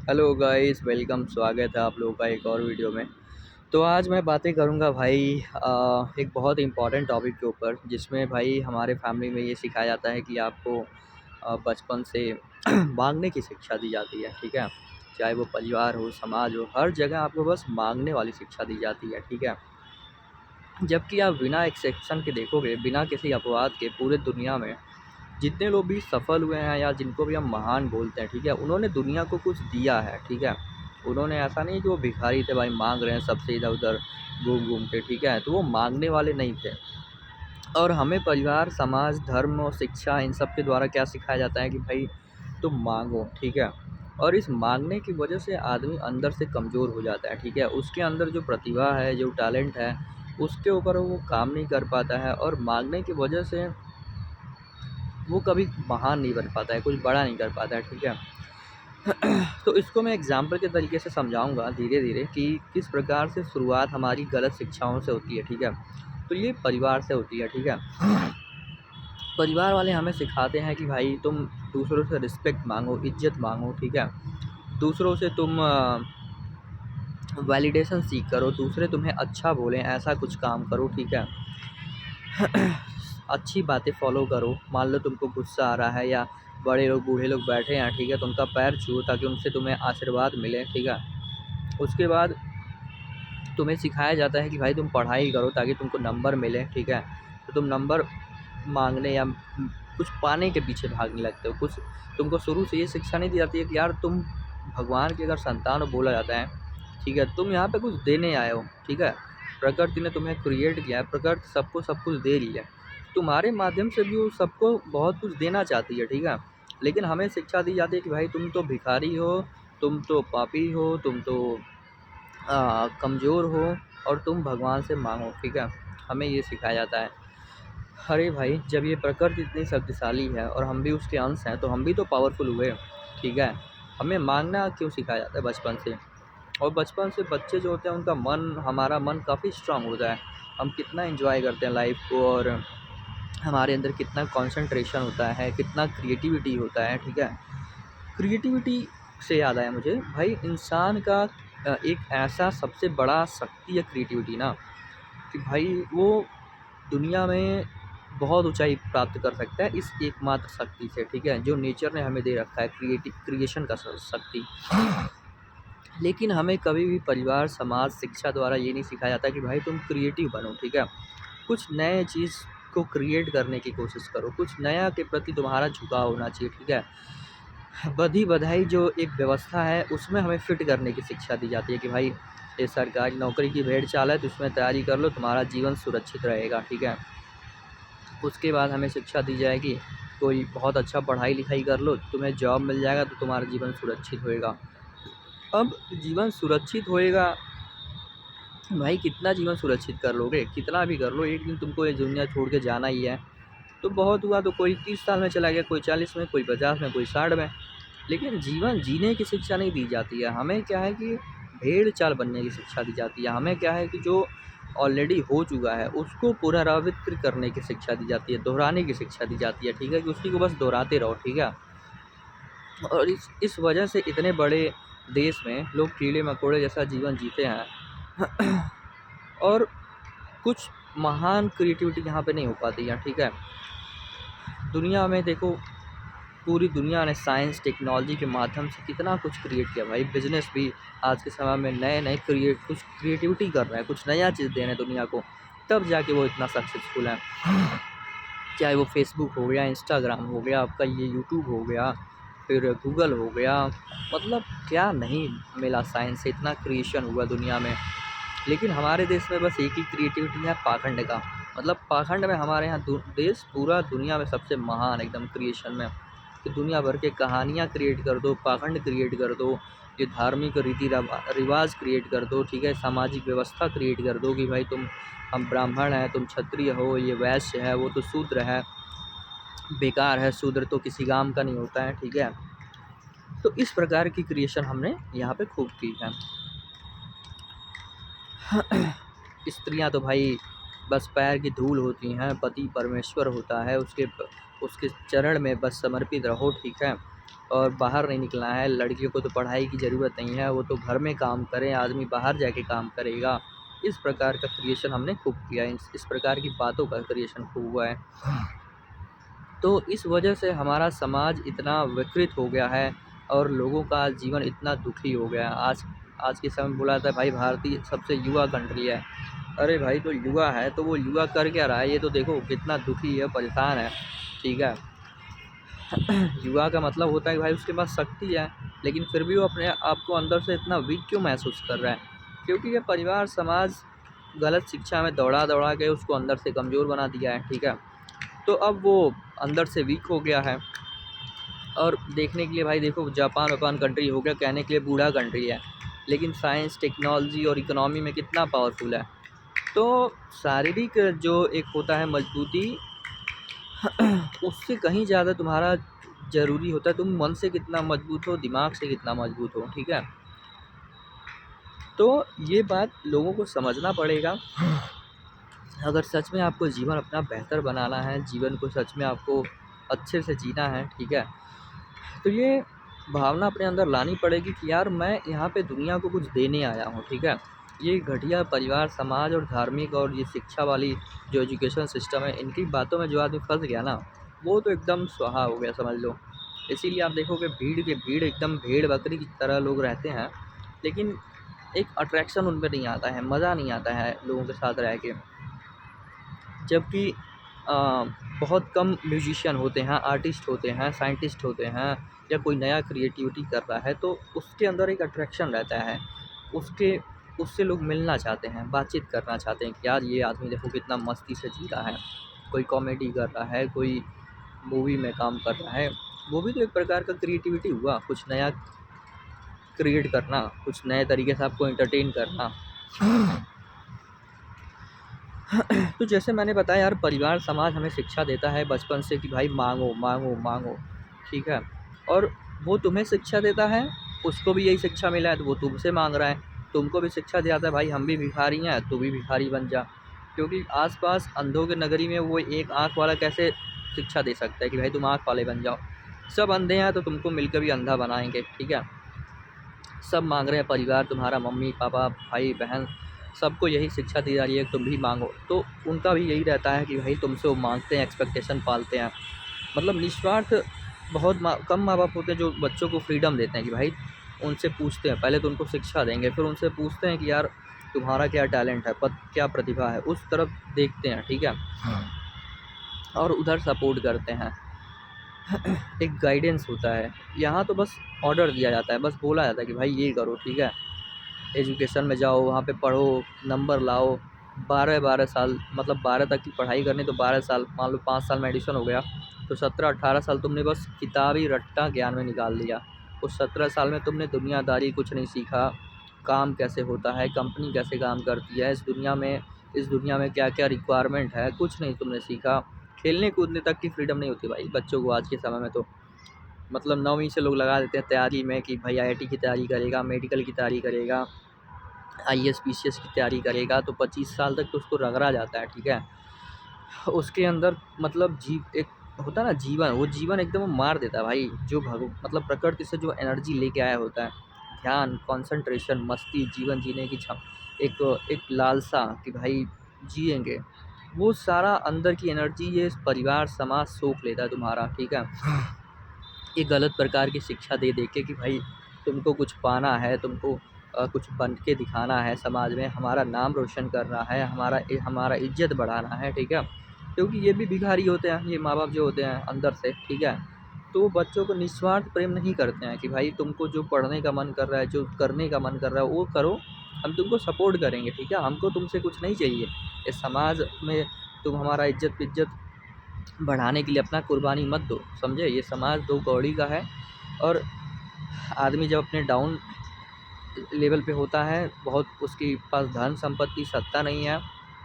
Hello guys, welcome. स्वागत है आप लोगों का एक और वीडियो में। तो आज मैं बातें करूंगा भाई एक बहुत इंपॉर्टेंट टॉपिक के ऊपर, जिसमें भाई हमारे फैमिली में ये सिखाया जाता है कि आपको बचपन से मांगने की शिक्षा दी जाती है। ठीक है, चाहे वो परिवार हो, समाज हो, हर जगह आपको बस मांगने वाली शिक्षा दी जाती है। ठीक है, जबकि आप बिना एक्सेप्शन के देखोगे, बिना किसी अपवाद के, पूरे दुनिया में जितने लोग भी सफल हुए हैं या जिनको भी हम महान बोलते हैं, ठीक है, उन्होंने दुनिया को कुछ दिया है। ठीक है, उन्होंने ऐसा नहीं कि वो भिखारी थे भाई, मांग रहे हैं सबसे इधर उधर घूम घूम के। ठीक है, तो वो मांगने वाले नहीं थे। और हमें परिवार, समाज, धर्म और शिक्षा, इन सब के द्वारा क्या सिखाया जाता है कि भाई तुम मांगो। ठीक है, और इस मांगने की वजह से आदमी अंदर से कमज़ोर हो जाता है। ठीक है, उसके अंदर जो प्रतिभा है, जो टैलेंट है, उसके ऊपर वो काम नहीं कर पाता है, और मांगने की वजह से वो कभी महान नहीं बन पाता है, कुछ बड़ा नहीं कर पाता है। ठीक है, तो इसको मैं एग्जाम्पल के तरीके से समझाऊंगा धीरे धीरे कि किस प्रकार से शुरुआत हमारी गलत शिक्षाओं से होती है। ठीक है, तो ये परिवार से होती है। ठीक है, परिवार वाले हमें सिखाते हैं कि भाई तुम दूसरों से रिस्पेक्ट मांगो, इज्जत मांगो। ठीक है, दूसरों से तुम वैलिडेशन सीख करो, दूसरे तुम्हें अच्छा बोलें, ऐसा कुछ काम करो। ठीक है, अच्छी बातें फॉलो करो। मान लो तुमको गुस्सा आ रहा है या बड़े लोग, बूढ़े लोग बैठे हैं, ठीक है, तो उनका पैर छुओ ताकि उनसे तुम्हें आशीर्वाद मिले। ठीक है, उसके बाद तुम्हें सिखाया जाता है कि भाई तुम पढ़ाई करो ताकि तुमको नंबर मिले। ठीक है, तो तुम नंबर मांगने या कुछ पाने के पीछे भागने लगते हो। कुछ तुमको शुरू से ये शिक्षा नहीं दी जाती है कि यार तुम भगवान की अगर संतान हो, बोला जाता है। ठीक है, तुम यहाँ पे कुछ देने आए हो। ठीक है, प्रकृति ने तुम्हें क्रिएट किया है, प्रकृति सबको सब कुछ दे रही है, तुम्हारे माध्यम से भी वो सबको बहुत कुछ देना चाहती है। ठीक है, लेकिन हमें शिक्षा दी जाती है कि भाई तुम तो भिखारी हो, तुम तो पापी हो, तुम तो कमज़ोर हो, और तुम भगवान से मांगो। ठीक है, हमें ये सिखाया जाता है। अरे भाई, जब ये प्रकृति इतनी शक्तिशाली है और हम भी उसके अंश हैं, तो हम भी तो पावरफुल हुए। ठीक है, हमें मांगना क्यों सिखाया जाता है बचपन से? और बचपन से बच्चे जो होते हैं उनका मन, हमारा मन काफ़ी स्ट्रांग होता है। हम कितना एंजॉय करते हैं लाइफ को, और हमारे अंदर कितना कंसंट्रेशन होता है, कितना क्रिएटिविटी होता है। ठीक है, क्रिएटिविटी से याद आया मुझे भाई, इंसान का एक ऐसा सबसे बड़ा शक्ति है क्रिएटिविटी ना, कि भाई वो दुनिया में बहुत ऊंचाई प्राप्त कर सकता है इस एकमात्र शक्ति से। ठीक है, जो नेचर ने हमें दे रखा है, क्रिएशन का शक्ति। लेकिन हमें कभी भी परिवार, समाज, शिक्षा द्वारा ये नहीं सिखाया जाता कि भाई तुम क्रिएटिव बनो। ठीक है, कुछ नए चीज़ को क्रिएट करने की कोशिश करो, कुछ नया के प्रति तुम्हारा झुकाव होना चाहिए। ठीक है, बधी बधाई जो एक व्यवस्था है, उसमें हमें फिट करने की शिक्षा दी जाती है कि भाई ये सरकारी नौकरी की भेड़ चाल है, तो उसमें तैयारी कर लो, तुम्हारा जीवन सुरक्षित रहेगा। ठीक है, उसके बाद हमें शिक्षा दी जाएगी कोई बहुत अच्छा पढ़ाई लिखाई कर लो, तुम्हें जॉब मिल जाएगा, तो तुम्हारा जीवन सुरक्षित होएगा। अब जीवन सुरक्षित होएगा, भाई कितना जीवन सुरक्षित कर लोगे, कितना भी कर लो, एक दिन तुमको ये दुनिया छोड़ के जाना ही है। तो बहुत हुआ तो कोई 30 साल में चला गया, कोई 40 में, कोई 50 में, कोई 60 में। लेकिन जीवन जीने की शिक्षा नहीं दी जाती है। हमें क्या है कि भेड़ चाल बनने की शिक्षा दी जाती है। हमें क्या है कि जो ऑलरेडी हो चुका है उसको पुनरावृत्ति करने की शिक्षा दी जाती है, दोहराने की शिक्षा दी जाती है। ठीक है, कि उसी को बस दोहराते रहो। ठीक है, और इस वजह से इतने बड़े देश में लोग कीड़े मकोड़े जैसा जीवन जीते हैं। और कुछ महान क्रिएटिविटी यहाँ पे नहीं हो पाती है। ठीक है, दुनिया में देखो, पूरी दुनिया ने साइंस, टेक्नोलॉजी के माध्यम से कितना कुछ क्रिएट किया भाई। बिजनेस भी आज के समय में नए नए कुछ क्रिएटिविटी कर रहे हैं, कुछ नया चीज़ दे रहे हैं दुनिया को, तब जाके वो इतना सक्सेसफुल है। चाहे वो फेसबुक हो गया, इंस्टाग्राम हो गया, आपका ये यूट्यूब हो गया, फिर गूगल हो गया, मतलब क्या नहीं मिला साइंस से, इतना क्रिएशन हुआ दुनिया में। लेकिन हमारे देश में बस एक ही क्रिएटिविटी है, पाखंड का। मतलब पाखंड में हमारे यहाँ देश पूरा दुनिया में सबसे महान एकदम क्रिएशन में, कि दुनिया भर के कहानियाँ क्रिएट कर दो, पाखंड क्रिएट कर दो, ये धार्मिक रीति रिवाज क्रिएट कर दो। ठीक है, सामाजिक व्यवस्था क्रिएट कर दो कि भाई तुम, हम ब्राह्मण हैं, तुम क्षत्रिय हो, ये वैश्य है, वो तो शूद्र है, बेकार है, शूद्र तो किसी काम का नहीं होता है। ठीक है, तो इस प्रकार की क्रिएशन हमने यहाँ पे खूब की है। स्त्रियां तो भाई बस पैर की धूल होती हैं, पति परमेश्वर होता है, उसके उसके चरण में बस समर्पित रहो। ठीक है, और बाहर नहीं निकलना है। लड़कियों को तो पढ़ाई की ज़रूरत नहीं है, वो तो घर में काम करें, आदमी बाहर जाके काम करेगा। इस प्रकार का क्रिएशन हमने खूब किया है, इस प्रकार की बातों का क्रिएशन खूब हुआ है। तो इस वजह से हमारा समाज इतना विकृत हो गया है और लोगों का जीवन इतना दुखी हो गया है। आज के समय में बोला जाता है भाई भारतीय सबसे युवा कंट्री है। अरे भाई तो युवा है तो वो युवा कर क्या रहा है, ये तो देखो कितना दुखी है, परेशान है। ठीक है, युवा का मतलब होता है कि भाई उसके पास शक्ति है, लेकिन फिर भी वो अपने आप को अंदर से इतना वीक क्यों महसूस कर रहा है? क्योंकि ये परिवार समाज गलत शिक्षा में दौड़ा दौड़ा के उसको अंदर से कमज़ोर बना दिया है। ठीक है, तो अब वो अंदर से वीक हो गया है। और देखने के लिए भाई देखो जापान वापान कंट्री हो गया, कहने के लिए बूढ़ा कंट्री है, लेकिन साइंस टेक्नोलॉजी और इकोनॉमी में कितना पावरफुल है। तो शारीरिक जो एक होता है मजबूती उससे कहीं ज़्यादा तुम्हारा ज़रूरी होता है तुम मन से कितना मजबूत हो, दिमाग से कितना मजबूत हो। ठीक है, तो ये बात लोगों को समझना पड़ेगा। अगर सच में आपको जीवन अपना बेहतर बनाना है, जीवन को सच में आपको अच्छे से जीना है, ठीक है, तो ये भावना अपने अंदर लानी पड़ेगी कि यार मैं यहाँ पे दुनिया को कुछ देने आया हूँ। ठीक है, ये घटिया परिवार समाज और धार्मिक और ये शिक्षा वाली जो एजुकेशन सिस्टम है, इनकी बातों में जो आदमी फंस गया ना, वो तो एकदम स्वाहा हो गया समझ लो। इसीलिए आप देखोगे भीड़ एकदम भेड़ बकरी की तरह लोग रहते हैं, लेकिन एक अट्रैक्शन उनमें नहीं आता है, मज़ा नहीं आता है लोगों के साथ रह के। जबकि बहुत कम म्यूजिशियन होते हैं, आर्टिस्ट होते हैं, साइंटिस्ट होते हैं, या कोई नया क्रिएटिविटी कर रहा है तो उसके अंदर एक अट्रैक्शन रहता है, उससे लोग मिलना चाहते हैं, बातचीत करना चाहते हैं कि यार ये आदमी देखो कितना मस्ती से जी रहा है, कोई कॉमेडी कर रहा है, कोई मूवी में काम कर रहा है। वो भी तो एक प्रकार का क्रिएटिविटी हुआ, कुछ नया क्रिएट करना, कुछ नए तरीके से आपको एंटरटेन करना। तो जैसे मैंने बताया यार, परिवार समाज हमें शिक्षा देता है बचपन से कि भाई मांगो मांगो मांगो। ठीक है, और वो तुम्हें शिक्षा देता है, उसको भी यही शिक्षा मिला है तो वो तुमसे मांग रहा है। तुमको भी शिक्षा दिया था भाई हम भी भिखारी हैं, तू भी भिखारी बन जा। क्योंकि आसपास अंधों के नगरी में वो एक आँख वाला कैसे शिक्षा दे सकता है कि भाई तुम आँख वाले बन जाओ। सब अंधे हैं तो तुमको मिलकर भी अंधा बनाएंगे। ठीक है, सब मांग रहे हैं, परिवार तुम्हारा मम्मी पापा भाई बहन सबको यही शिक्षा दी जा रही है कि तुम भी मांगो। तो उनका भी यही रहता है कि भाई तुमसे वो मांगते हैं, एक्सपेक्टेशन पालते हैं। मतलब निस्वार्थ बहुत कम माँ बाप होते हैं जो बच्चों को फ्रीडम देते हैं कि भाई उनसे पूछते हैं, पहले तो उनको शिक्षा देंगे, फिर उनसे पूछते हैं कि यार तुम्हारा क्या टैलेंट है, क्या प्रतिभा है, उस तरफ देखते हैं। ठीक है, और उधर सपोर्ट करते हैं। एक गाइडेंस होता है। यहाँ तो बस ऑर्डर दिया जाता है, बस बोला जाता है कि भाई ये करो। ठीक है, एजुकेशन में जाओ, वहाँ पे पढ़ो, नंबर लाओ। 12-12 साल मतलब 12 तक की पढ़ाई करनी तो 12 साल, मान लो 5 साल में एडिशन हो गया तो 17-18 साल तुमने बस किताबी रट्टा ज्ञान में निकाल दिया। उस 17 साल में तुमने दुनियादारी कुछ नहीं सीखा, काम कैसे होता है, कंपनी कैसे काम करती है, इस दुनिया में क्या-क्या रिक्वायरमेंट है, कुछ नहीं तुमने सीखा। खेलने कूदने तक की फ्रीडम नहीं होती भाई बच्चों को आज के समय में। तो मतलब 9वीं से लोग लगा देते हैं तैयारी में कि भाई आईआईटी की तैयारी करेगा, मेडिकल की तैयारी करेगा, आईएएस पीसीएस की तैयारी करेगा, तो 25 साल तक तो उसको रगड़ा जाता है। ठीक है, उसके अंदर मतलब एक होता है ना जीवन, वो जीवन एकदम वो मार देता है भाई। जो मतलब प्रकृति से जो एनर्जी लेके आया होता है, ध्यान, कंसंट्रेशन, मस्ती, जीवन जीने की एक लालसा कि भाई जिएंगे, वो सारा अंदर की एनर्जी ये परिवार समाज सोख लेता है तुम्हारा। ठीक है, ये गलत प्रकार की शिक्षा दे दे के कि भाई तुमको कुछ पाना है, तुमको कुछ बन के दिखाना है समाज में, हमारा नाम रोशन करना है, हमारा इज्जत बढ़ाना है। ठीक है, क्योंकि ये भी भिखारी होते हैं, ये माँ बाप जो होते हैं अंदर से। ठीक है, तो बच्चों को निस्वार्थ प्रेम नहीं करते हैं कि भाई तुमको जो पढ़ने का मन कर रहा है, जो करने का मन कर रहा है वो करो, हम तुमको सपोर्ट करेंगे। ठीक है, हमको तुमसे कुछ नहीं चाहिए, इस समाज में तुम हमारा इज्जत बढ़ाने के लिए अपना कुर्बानी मत दो, समझे। ये समाज दो कौड़ी का है, और आदमी जब अपने डाउन लेवल पे होता है, बहुत उसके पास धन संपत्ति सत्ता नहीं है,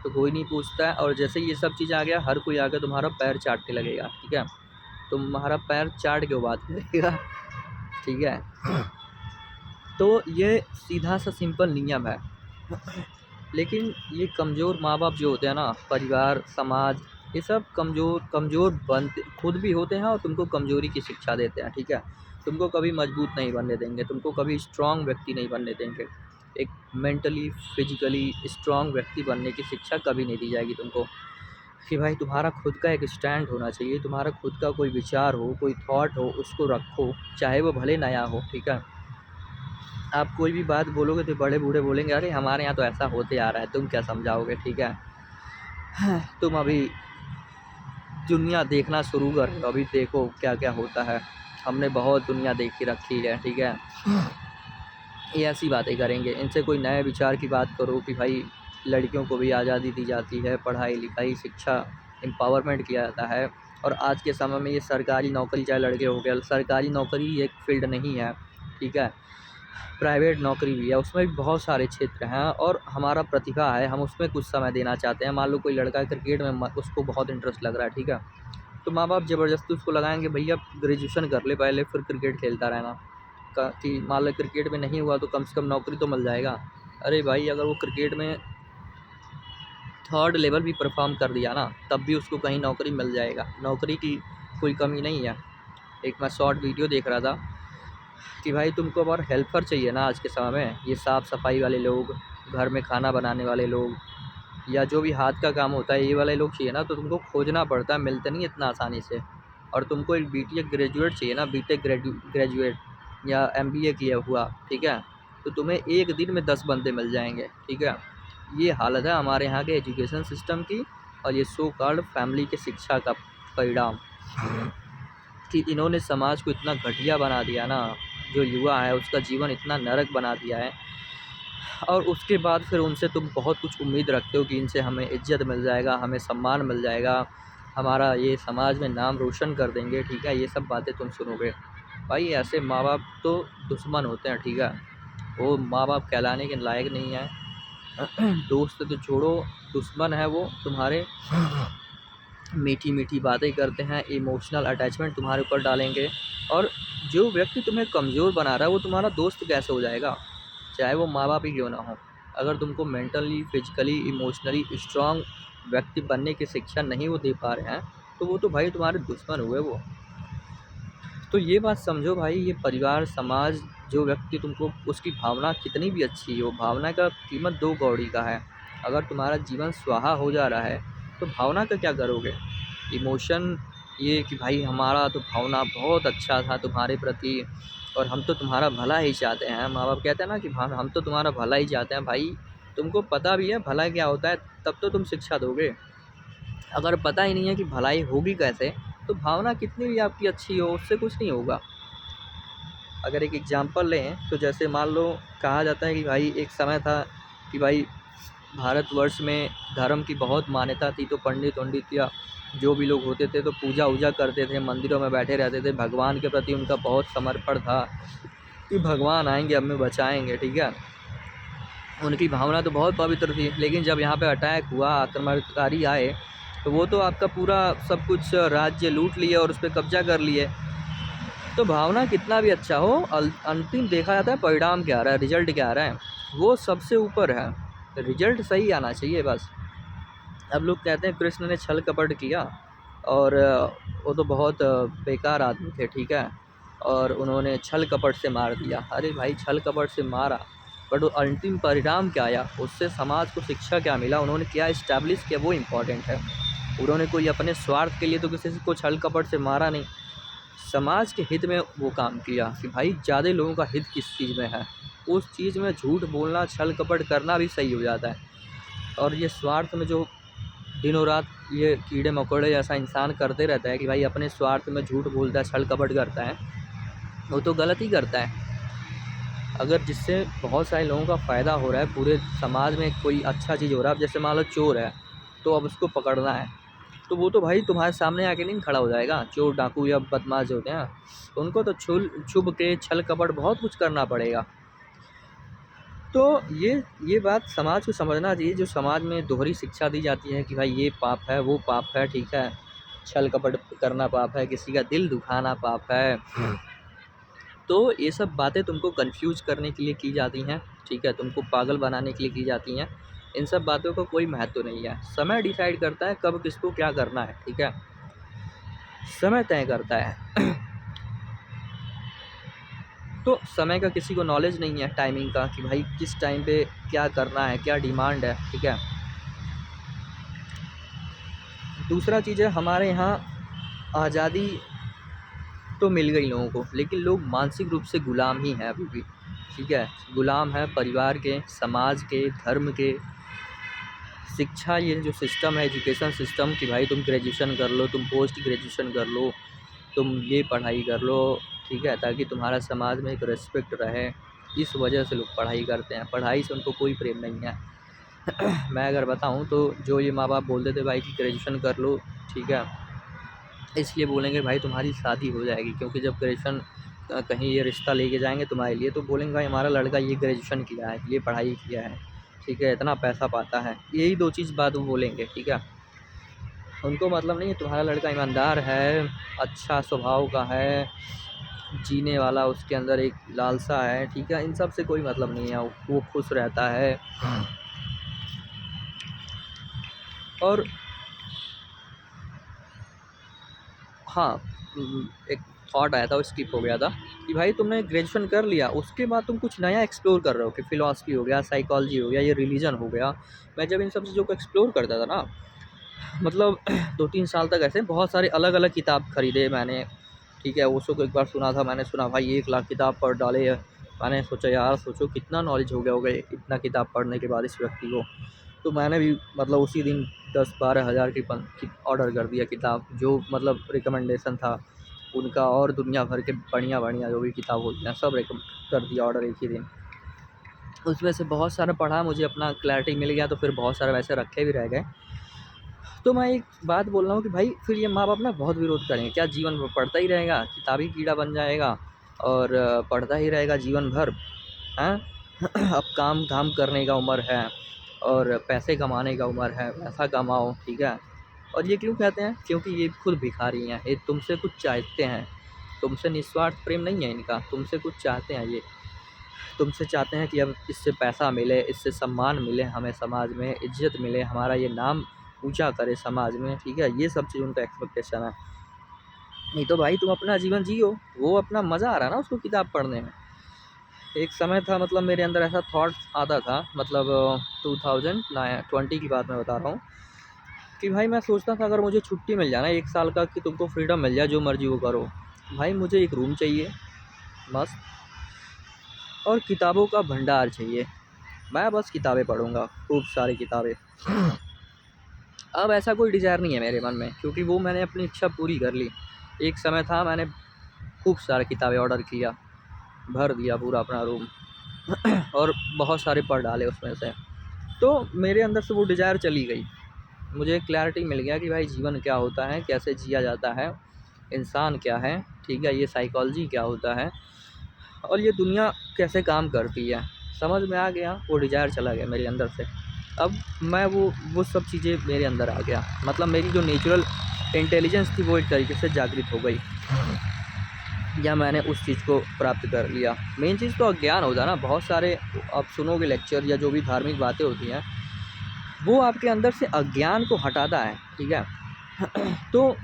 तो कोई नहीं पूछता है। और जैसे ये सब चीज़ आ गया, हर कोई आके तुम्हारा पैर चाटने लगेगा। ठीक है, तुम्हारा पैर चाट के बात करेगा। ठीक है, तो ये सीधा सा सिंपल नियम है। लेकिन ये कमज़ोर माँ बाप जो होते हैं ना, परिवार समाज, ये सब कमज़ोर बनते खुद भी होते हैं और तुमको कमज़ोरी की शिक्षा देते हैं। ठीक है, तुमको कभी मजबूत नहीं बनने देंगे, तुमको कभी स्ट्रॉन्ग व्यक्ति नहीं बनने देंगे। एक मेंटली फिजिकली स्ट्रॉन्ग व्यक्ति बनने की शिक्षा कभी नहीं दी जाएगी तुमको, कि भाई तुम्हारा खुद का एक स्टैंड होना चाहिए, तुम्हारा खुद का कोई विचार हो, कोई थॉट हो, उसको रखो, चाहे वो भले नया हो, ठीक है। आप कोई भी बात बोलोगे तो बड़े बूढ़े बोलेंगे अरे हमारे यहाँ तो ऐसा होते आ रहा है, तुम क्या समझाओगे, ठीक है। तुम अभी दुनिया देखना शुरू कर दो, अभी देखो क्या क्या होता है, हमने बहुत दुनिया देखी रखी है, ठीक है। ये ऐसी बातें करेंगे, इनसे कोई नए विचार की बात करो कि भाई लड़कियों को भी आज़ादी दी जाती है, पढ़ाई लिखाई शिक्षा एम्पावरमेंट किया जाता है। और आज के समय में ये सरकारी नौकरी, चाहे लड़के हो गए, सरकारी नौकरी एक फील्ड नहीं है, ठीक है। प्राइवेट नौकरी भी है, उसमें भी बहुत सारे क्षेत्र हैं और हमारा प्रतिभा है, हम उसमें कुछ समय देना चाहते हैं। मान लो कोई लड़का क्रिकेट में उसको बहुत इंटरेस्ट लग रहा है, ठीक है, तो माँ बाप ज़बरदस्ती उसको लगाएंगे भैया ग्रेजुएशन कर ले पहले, फिर क्रिकेट खेलता रहना, कि मान लो क्रिकेट में नहीं हुआ तो कम से कम नौकरी तो मिल जाएगा। अरे भाई अगर वो क्रिकेट में थर्ड लेवल भी परफॉर्म कर दिया ना, तब भी उसको कहीं नौकरी मिल जाएगा, नौकरी की कोई कमी नहीं है। एक मैं शॉर्ट वीडियो देख रहा था कि भाई तुमको अगर हेल्पर चाहिए ना आज के समय में, ये साफ़ सफाई वाले लोग, घर में खाना बनाने वाले लोग, या जो भी हाथ का काम होता है ये वाले लोग चाहिए ना, तो तुमको खोजना पड़ता है, मिलते नहीं इतना आसानी से। और तुमको एक बीटेक ग्रेजुएट चाहिए ना, बीटेक ग्रेजुएट या एमबीए किया हुआ, ठीक है, तो तुम्हें एक दिन में 10 बंदे मिल जाएंगे, ठीक है। ये हालत है हमारे यहाँ के एजुकेशन सिस्टम की, और ये सो कॉल्ड फैमिली के शिक्षा का परिणाम, कि इन्होंने समाज को इतना घटिया बना दिया ना, जो युवा है उसका जीवन इतना नरक बना दिया है। और उसके बाद फिर उनसे तुम बहुत कुछ उम्मीद रखते हो कि इनसे हमें इज्जत मिल जाएगा, हमें सम्मान मिल जाएगा, हमारा ये समाज में नाम रोशन कर देंगे, ठीक है। ये सब बातें तुम सुनोगे, भाई ऐसे माँ बाप तो दुश्मन होते हैं, ठीक है, वो माँ बाप कहलाने के लायक नहीं है। दोस्त तो छोड़ो, दुश्मन है वो तुम्हारे। मीठी मीठी बातें करते हैं, इमोशनल अटैचमेंट तुम्हारे ऊपर डालेंगे। और जो व्यक्ति तुम्हें कमज़ोर बना रहा है वो तुम्हारा दोस्त कैसे हो जाएगा, चाहे वो माँ बाप ही क्यों ना हो। अगर तुमको मेंटली फिजिकली इमोशनली स्ट्रांग व्यक्ति बनने की शिक्षा नहीं वो दे पा रहे हैं, तो वो तो भाई तुम्हारे दुश्मन हुए वो। तो ये बात समझो भाई, ये परिवार समाज, जो व्यक्ति तुमको, उसकी भावना कितनी भी अच्छी हो, भावना का कीमत 2 कौड़ी का है। अगर तुम्हारा जीवन स्वाहा हो जा रहा है तो भावना का क्या करोगे। इमोशन ये कि भाई हमारा तो भावना बहुत अच्छा था तुम्हारे प्रति, और हम तो तुम्हारा भला ही चाहते हैं, माँ बाप कहते हैं ना कि हम तो तुम्हारा भला ही चाहते हैं। भाई तुमको पता भी है भला क्या होता है, तब तो तुम शिक्षा दोगे। अगर पता ही नहीं है कि भलाई होगी कैसे, तो भावना कितनी भी आपकी अच्छी हो उससे कुछ नहीं होगा। अगर एक एग्जांपल लें तो जैसे मान लो, कहा जाता है कि भाई एक समय था कि भाई भारतवर्ष में धर्म की बहुत मान्यता थी, तो पंडित वंडित या जो भी लोग होते थे तो पूजा वूजा करते थे, मंदिरों में बैठे रहते थे, भगवान के प्रति उनका बहुत समर्पण था कि भगवान आएंगे हमें बचाएंगे, ठीक है। उनकी भावना तो बहुत पवित्र थी। लेकिन जब यहाँ पे अटैक हुआ, आक्रमणकारी आए, तो वो तो आपका पूरा सब कुछ राज्य लूट लिए और उस पर कब्जा कर लिए। तो भावना कितना भी अच्छा हो, अंतिम देखा जाता है परिणाम क्या आ रहा है, रिजल्ट क्या आ रहा है, वो सबसे ऊपर है। रिजल्ट सही आना चाहिए बस। अब लोग कहते हैं कृष्ण ने छल कपट किया और वो तो बहुत बेकार आदमी थे, ठीक है, और उन्होंने छल कपट से मार दिया। अरे भाई छल कपट से मारा, बट वो अंतिम परिणाम क्या आया, उससे समाज को शिक्षा क्या मिला, उन्होंने क्या इस्टेब्लिश किया, वो इम्पोर्टेंट है। उन्होंने कोई अपने स्वार्थ के लिए तो किसी को छल कपट से मारा नहीं, समाज के हित में वो काम किया कि भाई ज़्यादा लोगों का हित किस चीज़ में है, उस चीज़ में झूठ बोलना छल कपट करना भी सही हो जाता है। और ये स्वार्थ में जो दिनों रात ये कीड़े मकोड़े जैसा इंसान करते रहता है कि भाई अपने स्वार्थ में झूठ बोलता है, छल कपट करता है, वो तो गलत ही करता है। अगर जिससे बहुत सारे लोगों का फ़ायदा हो रहा है, पूरे समाज में कोई अच्छा चीज़ हो रहा है, अब जैसे मान लो चोर है तो अब उसको पकड़ना है, तो वो तो भाई तुम्हारे सामने आके नहीं खड़ा हो जाएगा। चोर डाकू या बदमाश होते हैं, तो उनको तो छुप के छल कपट बहुत कुछ करना पड़ेगा। तो ये बात समाज को समझना चाहिए, जो समाज में दोहरी शिक्षा दी जाती है कि भाई ये पाप है वो पाप है, ठीक है, छल कपट करना पाप है, किसी का दिल दुखाना पाप है। तो ये सब बातें तुमको कंफ्यूज करने के लिए की जाती हैं, ठीक है, तुमको पागल बनाने के लिए की जाती हैं। इन सब बातों का कोई महत्व नहीं है। समय डिसाइड करता है कब किसको क्या करना है, ठीक है, समय तय करता है। तो समय का किसी को नॉलेज नहीं है, टाइमिंग का, कि भाई किस टाइम पे क्या करना है, क्या डिमांड है, ठीक है। दूसरा चीज़ है, हमारे यहाँ आज़ादी तो मिल गई लोगों को, लेकिन लोग मानसिक रूप से गुलाम ही हैं अभी भी, ठीक है। गुलाम है परिवार के, समाज के, धर्म के। शिक्षा, ये जो सिस्टम है, एजुकेशन सिस्टम, कि भाई तुम ग्रेजुएशन कर लो, तुम पोस्ट ग्रेजुएशन कर लो, तुम ये पढ़ाई कर लो, ठीक है, ताकि तुम्हारा समाज में एक रिस्पेक्ट रहे। इस वजह से लोग पढ़ाई करते हैं, पढ़ाई से उनको कोई प्रेम नहीं है। मैं अगर बताऊं तो जो ये माँ बाप बोलते थे भाई कि ग्रेजुएशन कर लो, ठीक है, इसलिए बोलेंगे भाई तुम्हारी शादी हो जाएगी, क्योंकि जब ग्रेजुएशन कहीं ये रिश्ता लेके जाएंगे तुम्हारे लिए, तो बोलेंगे भाई हमारा लड़का ये ग्रेजुएशन किया है, ये पढ़ाई किया है, ठीक है, इतना पैसा पाता है, यही दो चीज़ बात वो बोलेंगे, ठीक है। उनको मतलब नहीं है तुम्हारा लड़का ईमानदार है, अच्छा स्वभाव का है, जीने वाला, उसके अंदर एक लालसा है, ठीक है, इन सब से कोई मतलब नहीं है, वो खुश रहता है। और हाँ, एक थॉट आया था, वो स्किप हो गया था, कि भाई तुमने ग्रेजुएशन कर लिया, उसके बाद तुम कुछ नया एक्सप्लोर कर रहे हो, कि फ़िलॉसफी हो गया, साइकोलॉजी हो गया, ये रिलीजन हो गया। मैं जब इन सब चीज़ों को एक्सप्लोर करता था ना, मतलब 2-3 साल तक ऐसे बहुत सारे अलग-अलग किताब खरीदे मैंने, ठीक है। ओशो को एक बार सुना था मैंने, सुना भाई 1 लाख किताब पढ़ डाले। मैंने सोचा यार, सोचो कितना नॉलेज हो गया होगा इतना किताब पढ़ने के बाद इस व्यक्ति को। तो मैंने भी मतलब उसी दिन 10-12 हज़ार की ऑर्डर कर दिया किताब, जो मतलब रिकमेंडेशन था उनका, और दुनिया भर के बढ़िया-बढ़िया जो भी किताब होती हैं सब कर दिया ऑर्डर एक ही दिन। उसमें से बहुत सारा पढ़ा, मुझे अपना क्लैरिटी मिल गया, तो फिर बहुत सारे वैसे रखे भी रह गए। तो मैं एक बात बोल रहा हूँ कि भाई फिर ये माँ बाप ना बहुत विरोध करेंगे, क्या जीवन भर पढ़ता ही रहेगा, किताबी कीड़ा बन जाएगा और पढ़ता ही रहेगा जीवन भर, हैं? अब काम धाम करने का उम्र है और पैसे कमाने का उम्र है, पैसा कमाओ, ठीक है। और ये क्यों कहते हैं? क्योंकि ये खुद भिखारी हैं, ये तुमसे कुछ चाहते हैं, तुमसे निस्वार्थ प्रेम नहीं है इनका, तुमसे कुछ चाहते हैं ये। तुमसे चाहते हैं कि अब इससे पैसा मिले, इससे सम्मान मिले, हमें समाज में इज्जत मिले, हमारा ये नाम ऊँचा करे समाज में, ठीक है? ये सब चीज़ उनका एक्सपेक्टेशन है। नहीं तो भाई तुम अपना जीवन जियो, वो अपना मज़ा आ रहा है ना उसको किताब पढ़ने में। एक समय था, मतलब मेरे अंदर ऐसा थॉट आता था, मतलब 2020 की बात मैं बता रहा हूँ, कि भाई मैं सोचता था अगर मुझे छुट्टी मिल जाए ना 1 साल का, कि तुमको फ्रीडम मिल जाए, जो मर्ज़ी वो करो। भाई मुझे एक रूम चाहिए मस्त, और किताबों का भंडार चाहिए। मैं बस किताबें पढ़ूँगा, खूब सारी किताबें। अब ऐसा कोई डिज़ायर नहीं है मेरे मन में, क्योंकि वो मैंने अपनी इच्छा पूरी कर ली। एक समय था, मैंने खूब सारी किताबें ऑर्डर किया, भर दिया पूरा अपना रूम और बहुत सारे पढ़ डाले उसमें से। तो मेरे अंदर से वो डिज़ायर चली गई। मुझे क्लैरिटी मिल गया कि भाई जीवन क्या होता है, कैसे जिया जाता है, इंसान क्या है, ठीक है, ये साइकोलॉजी क्या होता है, और ये दुनिया कैसे काम करती है। समझ में आ गया, वो डिज़ायर चला गया मेरे अंदर से। अब मैं वो सब चीज़ें मेरे अंदर आ गया, मतलब मेरी जो नेचुरल इंटेलिजेंस थी वो एक तरीके से जागृत हो गई, या मैंने उस चीज़ को प्राप्त कर लिया। मेन चीज़ तो अज्ञान होता है ना, बहुत सारे आप सुनोगे लेक्चर या जो भी धार्मिक बातें होती हैं, वो आपके अंदर से अज्ञान को हटाता है, ठीक है। तो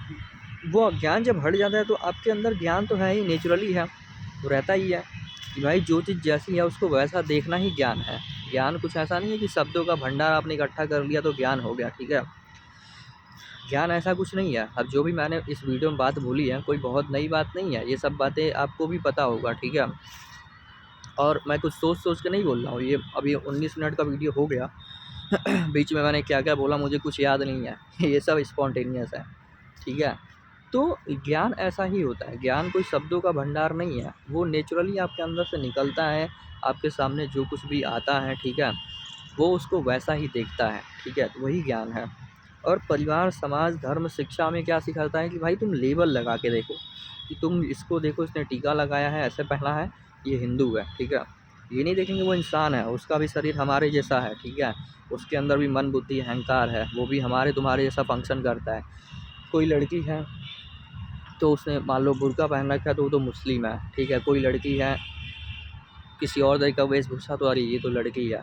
वो अज्ञान जब हट जाता है तो आपके अंदर ज्ञान तो है ही, नेचुरली है, वो रहता ही है, कि भाई जो चीज़ जैसी है उसको वैसा देखना ही ज्ञान है। ज्ञान कुछ ऐसा नहीं है कि शब्दों का भंडार आपने इकट्ठा कर लिया तो ज्ञान हो गया, ठीक है। ज्ञान ऐसा कुछ नहीं है। अब जो भी मैंने इस वीडियो में बात बोली है, कोई बहुत नई बात नहीं है, ये सब बातें आपको भी पता होगा, ठीक है। और मैं कुछ सोच के नहीं बोल रहा हूँ, ये अभी 19 मिनट का वीडियो हो गया। बीच में मैंने क्या-क्या बोला मुझे कुछ याद नहीं है। ये सब स्पॉन्टेनियस है, ठीक है। तो ज्ञान ऐसा ही होता है, ज्ञान कोई शब्दों का भंडार नहीं है, वो नेचुरली आपके अंदर से निकलता है, आपके सामने जो कुछ भी आता है, ठीक है, वो उसको वैसा ही देखता है, ठीक है, तो वही ज्ञान है। और परिवार, समाज, धर्म, शिक्षा में क्या सिखाता है कि भाई तुम लेबल लगा के देखो, कि तुम इसको देखो, इसने टीका लगाया है, ऐसे पहना है, ये हिंदू है, ठीक है। ये नहीं देखेंगे वो इंसान है, उसका भी शरीर हमारे जैसा है, ठीक है, उसके अंदर भी मन, बुद्धि, अहंकार है, वो भी हमारे तुम्हारे जैसा फंक्शन करता है। कोई लड़की है तो उसने मान लो बुर्का पहन रखा है तो वो तो मुस्लिम है, ठीक है। कोई लड़की है किसी और तरह का वेशभूषा, तो अरे ये तो लड़की है।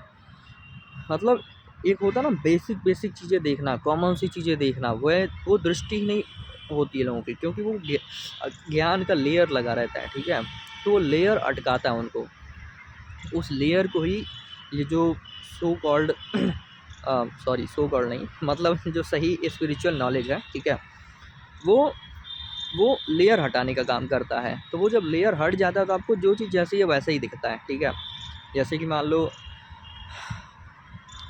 मतलब एक होता है ना बेसिक चीज़ें देखना, कॉमन सी चीज़ें देखना, वो दृष्टि नहीं होती है लोगों की, क्योंकि वो ज्ञान का लेयर लगा रहता है, ठीक है। तो वो लेयर अटकाता है उनको। उस लेयर को ही ये जो so called sorry so called नहीं, मतलब जो सही स्पिरिचुअल नॉलेज है, ठीक है, वो लेयर हटाने का काम करता है। तो वो जब लेयर हट जाता है तो आपको जो चीज़ जैसी है वैसा ही दिखता है, ठीक है। जैसे कि मान लो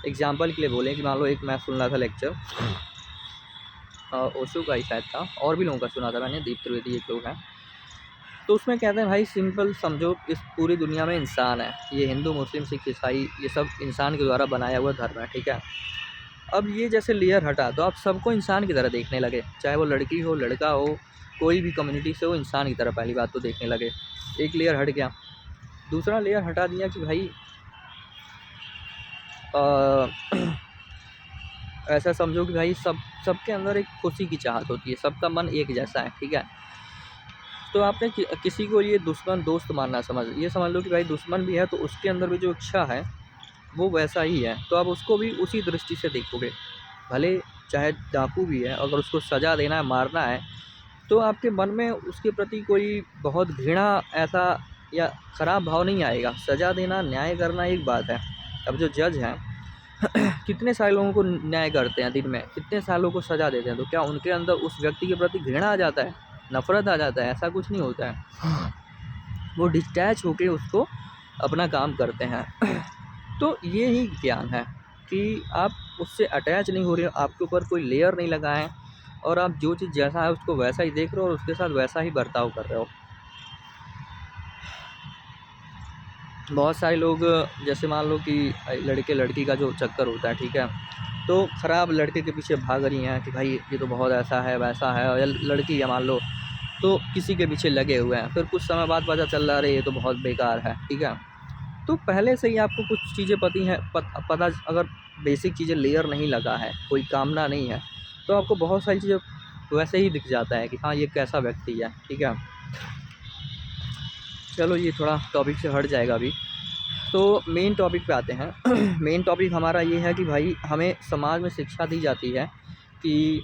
एग्जाम्पल के लिए बोलें कि मान लो एक मैं सुन रहा था लेक्चर, ओशो का ही शायद था, और भी लोगों का सुना था मैंने, दीप त्रिवेदी एक लोग हैं। तो उसमें कहते हैं भाई सिंपल समझो, इस पूरी दुनिया में इंसान है, ये हिंदू मुस्लिम सिख ईसाई ये सब इंसान के द्वारा बनाया हुआ धर्म है, ठीक है। अब ये जैसे लेयर हटा तो आप सबको इंसान की तरह देखने लगे, चाहे वो लड़की हो लड़का हो, कोई भी कम्युनिटी से हो, इंसान की तरह पहली बात तो देखने लगे। एक लेयर हट गया। दूसरा लेयर हटा दिया कि भाई ऐसा समझो कि भाई सबके अंदर एक खुशी की चाहत होती है, सबका मन एक जैसा है, ठीक है। तो आपने किसी को ये दुश्मन दोस्त मानना ये समझ लो कि भाई दुश्मन भी है तो उसके अंदर भी जो इच्छा है वो वैसा ही है, तो आप उसको भी उसी दृष्टि से देखोगे। भले चाहे डाकू भी है, अगर उसको सज़ा देना है, मारना है, तो आपके मन में उसके प्रति कोई बहुत घृणा ऐसा या ख़राब भाव नहीं आएगा। सज़ा देना, न्याय करना एक बात है। अब जो जज हैं कितने सारे लोगों को न्याय करते हैं दिन में, कितने सालों को सज़ा देते हैं, तो क्या उनके अंदर उस व्यक्ति के प्रति घृणा आ जाता है, नफ़रत आ जाता है? ऐसा कुछ नहीं होता है। वो डिटैच होके उसको अपना काम करते हैं। तो ये ही ज्ञान है कि आप उससे अटैच नहीं हो रहे हो, आपके ऊपर कोई लेयर नहीं लगा है, और आप जो चीज़ जैसा है उसको वैसा ही देख रहे हो और उसके साथ वैसा ही बर्ताव कर रहे हो। बहुत सारे लोग जैसे मान लो कि लड़के लड़की का जो चक्कर होता है, ठीक है, तो ख़राब लड़के के पीछे भाग रही हैं कि भाई ये तो बहुत ऐसा है वैसा है, या लड़की है मान लो तो किसी के पीछे लगे हुए हैं, फिर कुछ समय बाद पता चल रहा है ये तो बहुत बेकार है, ठीक है। तो पहले से ही आपको कुछ चीज़ें पता, अगर बेसिक चीज़ें लेयर नहीं लगा है, कोई कामना नहीं है, तो आपको बहुत सारी चीज़ें वैसे ही दिख जाता है कि हाँ ये कैसा व्यक्ति है, ठीक है। चलो ये थोड़ा टॉपिक से हट जाएगा अभी, तो मेन टॉपिक पे आते हैं। मेन टॉपिक हमारा ये है कि भाई हमें समाज में शिक्षा दी जाती है कि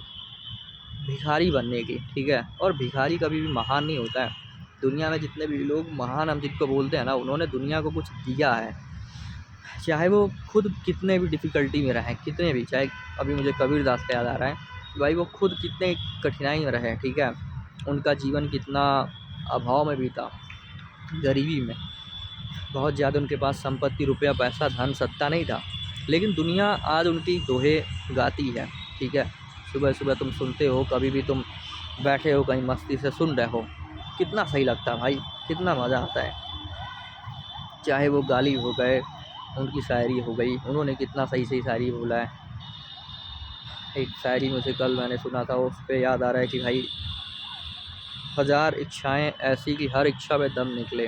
भिखारी बनने की, ठीक है, और भिखारी कभी भी महान नहीं होता है। दुनिया में जितने भी लोग महान हम जिनको बोलते हैं ना, उन्होंने दुनिया को कुछ दिया है, चाहे वो खुद कितने भी डिफ़िकल्टी में रहें, कितने भी, चाहे अभी मुझे कबीरदास का याद आ रहा है कि भाई वो खुद कितने कठिनाई में रहे, ठीक है, उनका जीवन कितना अभाव में बीता, गरीबी में, बहुत ज़्यादा उनके पास संपत्ति, रुपया, पैसा, धन, सत्ता नहीं था, लेकिन दुनिया आज उनकी दोहे गाती है, ठीक है। सुबह सुबह तुम सुनते हो, कभी भी तुम बैठे हो कहीं मस्ती से सुन रहे हो, कितना सही लगता है भाई, कितना मज़ा आता है। चाहे वो गाली हो गए, उनकी शायरी हो गई, उन्होंने कितना सही सही शायरी बोला है। एक शायरी मुझे कल मैंने सुना था, उस पर याद आ रहा है कि भाई 1000 इच्छाएं ऐसी कि हर इच्छा में दम निकले,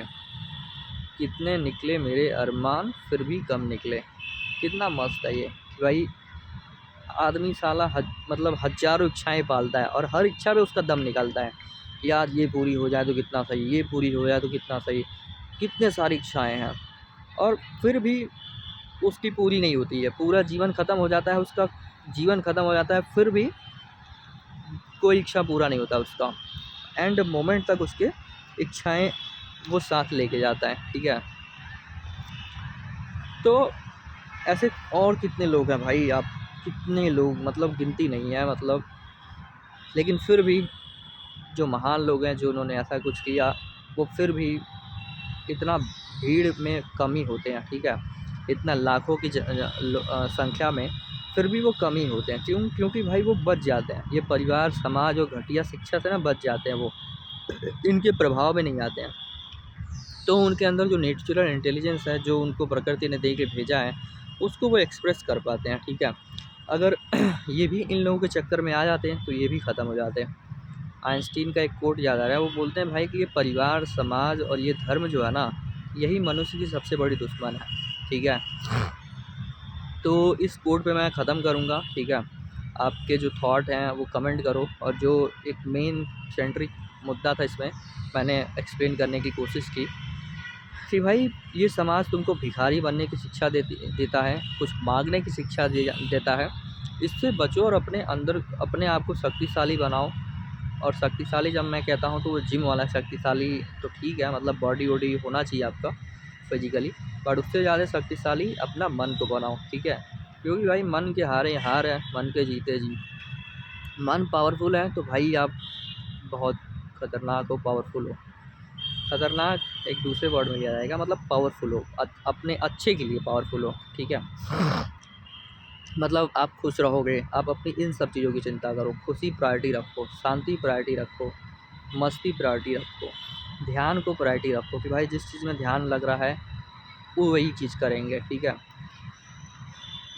कितने निकले मेरे अरमान फिर भी कम निकले। कितना मस्त है ये कि भाई आदमी साला मतलब हज़ारों इच्छाएं पालता है और हर इच्छा पे उसका दम निकलता है, यार ये पूरी हो जाए तो कितना सही, ये पूरी हो जाए तो कितना सही, कितने सारी इच्छाएं हैं, और फिर भी उसकी पूरी नहीं होती है। पूरा जीवन ख़त्म हो जाता है, उसका जीवन ख़त्म हो जाता है, फिर भी कोई इच्छा पूरा नहीं होता उसका। एंड मोमेंट तक उसके इच्छाएं वो साथ लेके जाता है, ठीक है। तो ऐसे और कितने लोग हैं भाई, आप कितने लोग, मतलब गिनती नहीं है, मतलब, लेकिन फिर भी जो महान लोग हैं, जो उन्होंने ऐसा कुछ किया, वो फिर भी इतना भीड़ में कम ही होते हैं, ठीक है, इतना लाखों की संख्या में फिर भी वो कम ही होते हैं। क्योंकि भाई वो बच जाते हैं, ये परिवार, समाज और घटिया शिक्षा से ना बच जाते हैं, वो इनके प्रभाव में नहीं आते हैं। तो उनके अंदर जो नेचुरल इंटेलिजेंस है, जो उनको प्रकृति ने दे के भेजा है, उसको वो एक्सप्रेस कर पाते हैं, ठीक है। अगर ये भी इन लोगों के चक्कर में आ जाते हैं तो ये भी ख़त्म हो जाते हैं। आइंस्टीन का एक कोट याद आ रहा है, वो बोलते हैं भाई कि ये परिवार, समाज और ये धर्म जो है ना, यही मनुष्य की सबसे बड़ी दुश्मन है, ठीक है। तो इस कोट पे मैं ख़त्म करूँगा, ठीक है। आपके जो थॉट हैं वो कमेंट करो, और जो एक मेन सेंट्रिक मुद्दा था इसमें मैंने एक्सप्लेन करने की कोशिश की कि भाई ये समाज तुमको भिखारी बनने की शिक्षा देता है, कुछ मांगने की शिक्षा देता है। इससे बचो और अपने अंदर अपने आप को शक्तिशाली बनाओ, और शक्तिशाली जब मैं कहता हूँ तो वो जिम वाला शक्तिशाली तो ठीक है, मतलब बॉडी वॉडी होना चाहिए आपका फिजिकली, बट उससे ज़्यादा शक्तिशाली अपना मन को बनाओ, ठीक है। क्योंकि भाई मन के हारे हार है, मन के जीते जीत। मन पावरफुल है तो भाई आप बहुत खतरनाक हो, पावरफुल हो। खतरनाक एक दूसरे वर्ड में लिया जाएगा, मतलब पावरफुल हो, अपने अच्छे के लिए पावरफुल हो, ठीक है। मतलब आप खुश रहोगे, आप अपनी इन सब चीज़ों की चिंता करो, खुशी प्रायोरिटी रखो, शांति प्रायोरिटी रखो, मस्ती प्रायोरिटी रखो, ध्यान को प्रायोरिटी रखो कि भाई जिस चीज़ में ध्यान लग रहा है वो वही चीज़ करेंगे, ठीक है।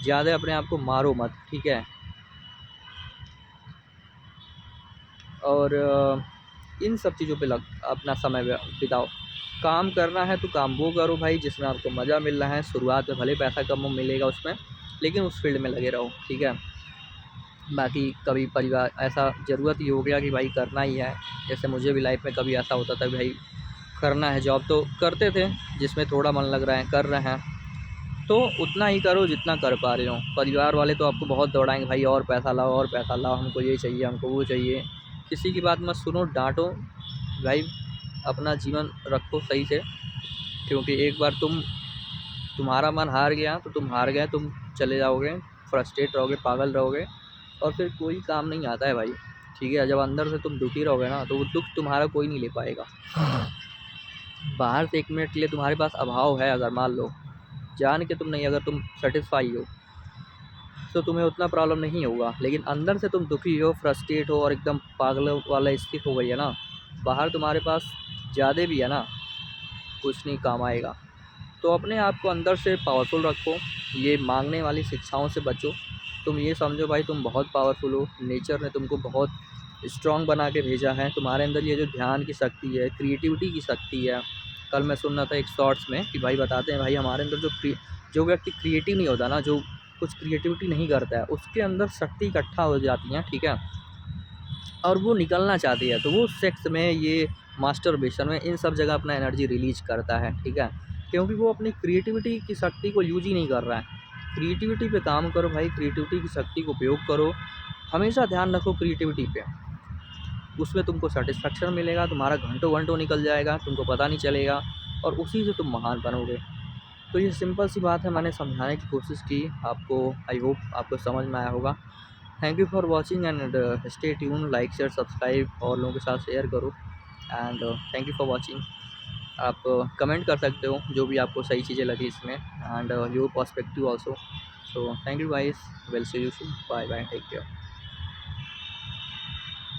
ज़्यादा अपने आप को मारो मत, ठीक है। और इन सब चीज़ों पे अपना समय बिताओ। काम करना है तो काम वो करो भाई जिसमें आपको मज़ा मिल रहा है। शुरुआत में भले पैसा कम मिलेगा उसमें, लेकिन उस फील्ड में लगे रहो, ठीक है। बाकी कभी परिवार ऐसा ज़रूरत ही हो गया कि भाई करना ही है, जैसे मुझे भी लाइफ में कभी ऐसा होता था भाई करना है, जॉब तो करते थे जिसमें थोड़ा मन लग रहा है कर रहे हैं, तो उतना ही करो जितना कर पा रहे हो। परिवार वाले तो आपको बहुत दौड़ाएंगे, भाई और पैसा लाओ और पैसा लाओ, हमको ये चाहिए हमको वो चाहिए। किसी की बात मत सुनो, डांटो भाई, अपना जीवन रखो सही से। क्योंकि एक बार तुम्हारा मन हार गया तो तुम हार गए, तुम चले जाओगे, फ्रस्ट्रेट रहोगे, पागल रहोगे, और फिर कोई काम नहीं आता है भाई, ठीक है। जब अंदर से तुम दुखी रहोगे ना तो वो दुख तुम्हारा कोई नहीं ले पाएगा। बाहर से 1 मिनट के लिए तुम्हारे पास अभाव है, अगर मान लो जान के तुम नहीं, अगर तुम सेटिस्फाई हो तो तुम्हें उतना प्रॉब्लम नहीं होगा, लेकिन अंदर से तुम दुखी हो, फ्रस्ट्रेट हो और एकदम पागल वाला स्थिति हो गई है ना, बाहर तुम्हारे पास ज़्यादा भी है ना, कुछ नहीं काम आएगा। तो अपने आप को अंदर से पावरफुल रखो, ये मांगने वाली शिक्षाओं से बचो। तुम ये समझो भाई तुम बहुत पावरफुल हो, नेचर ने तुमको बहुत स्ट्रॉन्ग बना के भेजा है। तुम्हारे अंदर ये जो ध्यान की शक्ति है, क्रिएटिविटी की शक्ति है। कल मैं सुन रहा था एक शॉर्ट्स में कि भाई बताते हैं भाई हमारे अंदर जो व्यक्ति क्रिएटिव नहीं होता ना, जो कुछ क्रिएटिविटी नहीं करता है, उसके अंदर शक्ति इकट्ठा हो जाती है, ठीक है। और वो निकलना चाहती है तो वो सेक्स में, ये मास्टरबेशन में, इन सब जगह अपना एनर्जी रिलीज करता है, ठीक है। क्योंकि वो अपनी क्रिएटिविटी की शक्ति को यूज ही नहीं कर रहा है। क्रिएटिविटी पे काम करो भाई, क्रिएटिविटी की शक्ति को उपयोग करो, हमेशा ध्यान रखो क्रिएटिविटी पे। उसमें तुमको सेटिस्फेक्शन मिलेगा, तुम्हारा घंटों घंटों निकल जाएगा, तुमको पता नहीं चलेगा, और उसी से तुम महान बनोगे। तो ये सिंपल सी बात है, मैंने समझाने की कोशिश की आपको। आई होप आपको समझ में आया होगा। Thank you for watching and stay tune, like share subscribe और लोगों के साथ शेयर करो। And thank you for watching. आप कमेंट कर सकते हो जो भी आपको सही चीज़ें लगी इसमें, and your perspective also. So thank you guys, will see you soon, bye bye, take care.